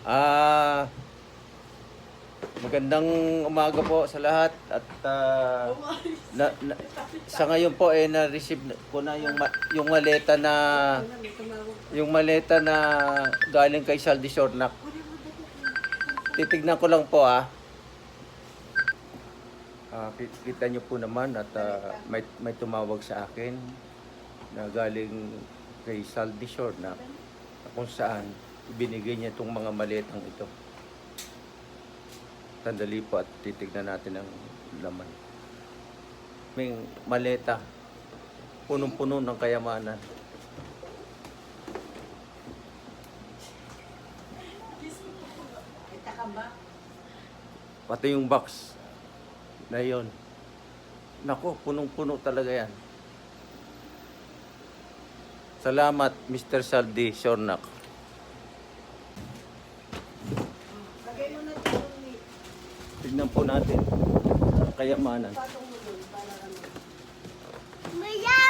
Ah, magandang umaga po sa lahat at sa ngayon po na-receive ko na yung maleta na galing kay Saldi Sornak. Titignan ko lang po kita nyo po naman at may tumawag sa akin na galing kay Saldi Sornak kung saan ibinigay niya itong mga maletang ito. Sandali po at titignan natin ang laman. May maleta. Punong-puno ng kayamanan. Pati yung box na yun. Nako, punong-puno talaga yan. Salamat, Mr. Saldi Sornak. Tignan po natin ang kayamanan. Maya!